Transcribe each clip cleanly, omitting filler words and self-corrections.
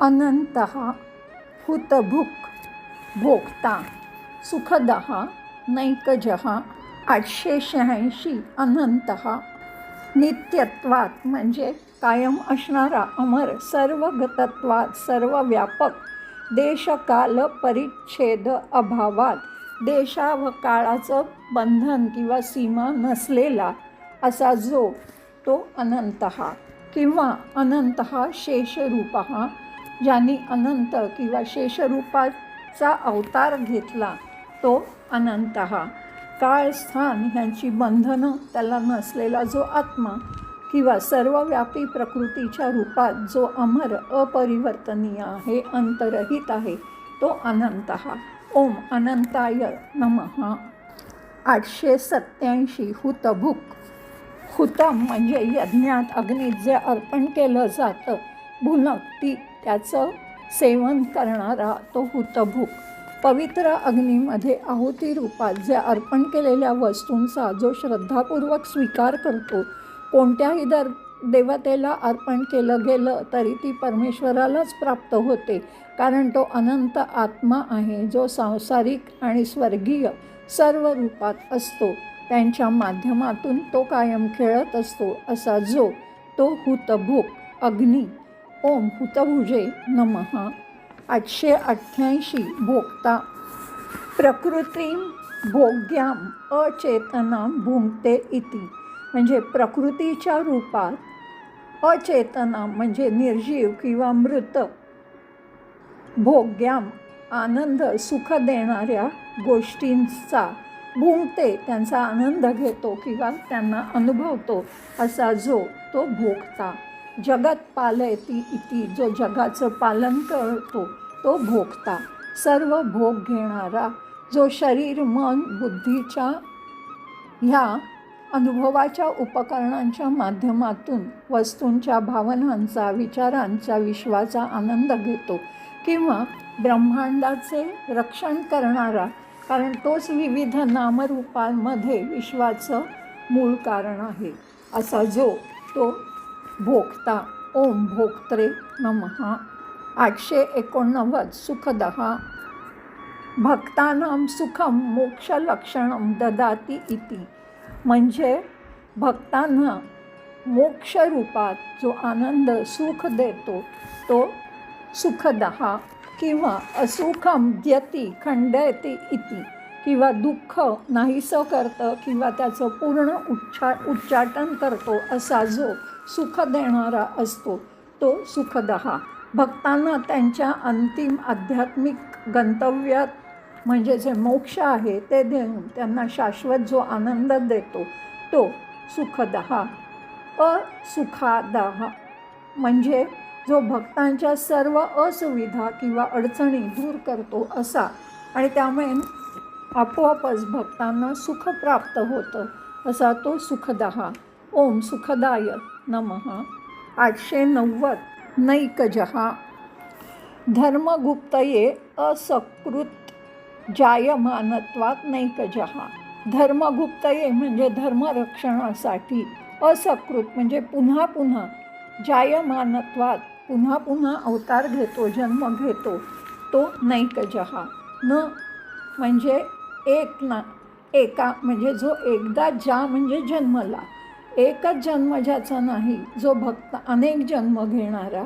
अनंतः हुतभुक् भोक्ता सुखदः नैकजः 886 अनंतः नित्यत्वात म्हणजे कायम असणारा अमर सर्वगतत्वात सर्वव्यापक देशकाल परिच्छेद अभावात देशा व काळाचं बंधन किंवा सीमा नसलेला असा जो तो अनंतः किंवा अनंतः शेषरूपः ज्यांनी अनंत किंवा शेषरूपाचा अवतार घेतला तो अनंतः काळ स्थान ह्यांची बंधनं त्याला नसलेला जो आत्मा किंवा सर्वव्यापी प्रकृतीच्या रूपात जो अमर अपरिवर्तनीय आहे अंतरहित आहे तो अनंतः ओम अनंताय नमः 887 हुतभुक हुतम म्हणजे यज्ञात अग्नीत जे अर्पण केलं जातं भुनक ती त्याचं सेवन करणारा तो हुतभुक पवित्र अग्नीमध्ये आहुती रूपात जे अर्पण केलेल्या वस्तूंचा जो श्रद्धापूर्वक स्वीकार करतो कोणत्याही देवतेला अर्पण केलं गेलं तरी ती परमेश्वरालाच प्राप्त होते कारण तो अनंत आत्मा आहे जो सांसारिक आणि स्वर्गीय सर्व रूपात असतो त्यांच्या माध्यमातून तो कायम खेळत असतो असा जो तो हुतभुक अग्नी ओम हुतभुजे नमः 888 भोक्ता प्रकृतीं भोग्याम अचेतनां भुंक्ते इति म्हणजे प्रकृतीच्या रूपात अचेतना म्हणजे निर्जीव किंवा मृत भोग्याम आनंद सुख देणाऱ्या गोष्टींचा भुंक्ते त्यांचा आनंद घेतो किंवा त्यांना अनुभवतो असा जो तो भोगता जगत पालयती इति जो जगाचं पालन करतो तो भोगता सर्व भोग घेणारा जो शरीर मन बुद्धीच्या ह्या अनुभवाच्या उपकरणांच्या माध्यमातून वस्तूंच्या भावनांचा विचारांचा विश्वाचा आनंद घेतो किंवा ब्रह्मांडाचे रक्षण करणारा कारण तोच विविध नामरूपांमध्ये विश्वाचं मूळ कारण आहे असा जो तो भोक्ता ओम भोक्त्रे नमः 889 सुखदः भक्तानां सुखम मोक्षलक्षणं ददाति इति म्हणजे भक्तांना मोक्षरूपात जो आनंद सुख देतो तो सुखदः किंवा असुखम द्यति खंडयति इति किंवा दुःख नाहीसं करतं किंवा त्याचं पूर्ण उच्चाटन करतो असा जो सुख देणारा असतो तो सुखदः भक्तांना त्यांच्या अंतिम आध्यात्मिक गंतव्यात म्हणजे जे मोक्ष आहे ते देऊन त्यांना शाश्वत जो आनंद देतो तो सुखदः असुखादः म्हणजे जो भक्तांच्या सर्व असुविधा किंवा अडचणी दूर करतो असा आणि त्यामुळे आपोआपच भक्तांना सुख प्राप्त होतं असा तो सुखदः ओम सुखदाय नमः 890 नैकजः धर्मगुप्तये असकृत जायमानत्वात नैकजः धर्मगुप्तये म्हणजे धर्मरक्षणासाठी असकृत म्हणजे पुन्हा पुन्हा जायमानत्वात पुन्हा पुन्हा अवतार घेतो जन्म घेतो तो नैकजः न म्हणजे एक ना एका म्हणजे जो एकदा जा म्हणजे जन्मला एकच जन्म ज्याचा नाही जो भक्त अनेक जन्म घेणारा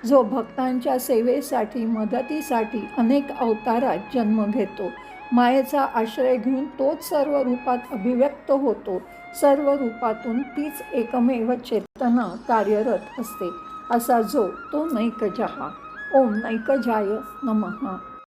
जो भक्तांच्या सेवेसाठी मदतीसाठी अनेक अवतारात जन्म घेतो मायेचा आश्रय घेऊन तोच सर्व रूपात अभिव्यक्त होतो सर्व रूपातून तीच एकमेव चेतना कार्यरत असते असा जो तो नैकजः ओम नैकजाय नमः